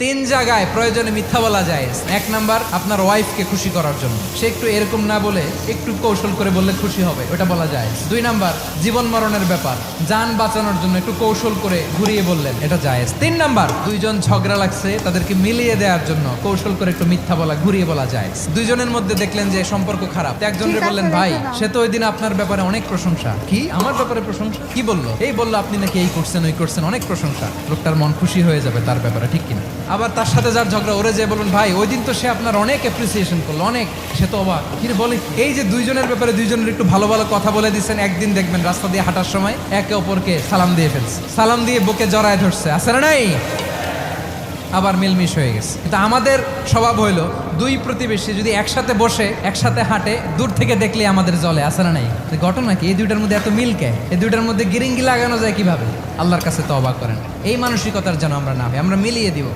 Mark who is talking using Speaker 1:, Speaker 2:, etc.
Speaker 1: তিন জায়গায় প্রয়োজনে মিথ্যা বলা যায়। এক নাম্বার, আপনার ওয়াইফকে খুশি করার জন্য, সে একটু এরকম না বলে একটু কৌশল করে বললে খুশি হবে, ওটা বলা যায়। দুই নাম্বার, জীবন মরণের ব্যাপার, যান বাঁচানোর জন্য একটু কৌশল করে ঘুরিয়ে বললেন, এটা জায়েজ। তিন নাম্বার, দুইজন ঝগড়া লাগছে, তাদেরকে মিলিয়ে দেওয়ার জন্য কৌশল করে একটু মিথ্যা বলা, ঘুরিয়ে বলা যায়। দুইজনের মধ্যে দেখলেন যে সম্পর্ক খারাপ, একজনের বললেন, ভাই সে তো ওই দিন আপনার ব্যাপারে অনেক প্রশংসা। কি আমার ব্যাপারে প্রশংসা? কি বললো? এই বললো আপনি নাকি এই করছেন ওই করছেন, অনেক প্রশংসা। লোকটার মন খুশি হয়ে যাবে তার ব্যাপারে, ঠিক কিনা? আবার তার সাথে যার ঝগড়া, ওরে যে বলুন, ভাই ওই দিন তো সে আপনার অনেক অ্যাপ্রিসিয়েশন করলো, অনেক, সে তো অবাক। কি বলে? এই যে দুইজনের ব্যাপারে দুইজনের একটু ভালো ভালো কথা বলে দিচ্ছেন, একদিন দেখবেন রাস্তা দিয়ে হাঁটার সময় একে অপরকে সালাম দিয়ে ফেলছে, সালাম দিয়ে বুকে জড়ায় ধরছে, আছে না নাই? আবার মিলমিশ হয়ে গেছে। কিন্তু আমাদের স্বভাব হইলো, দুই প্রতিবেশী যদি একসাথে বসে একসাথে হাঁটে, দূর থেকে দেখলে আমাদের জলে, আছে না নাই? ঘটনা কি? এই দুইটার মধ্যে এত মিল কে? এই দুইটার মধ্যে গিরিঙ্গি লাগানো যায় কিভাবে? আল্লাহর কাছে তওবা করেন, এই মানসিকতার যেন আমরা না হই, আমরা মিলিয়ে দিব।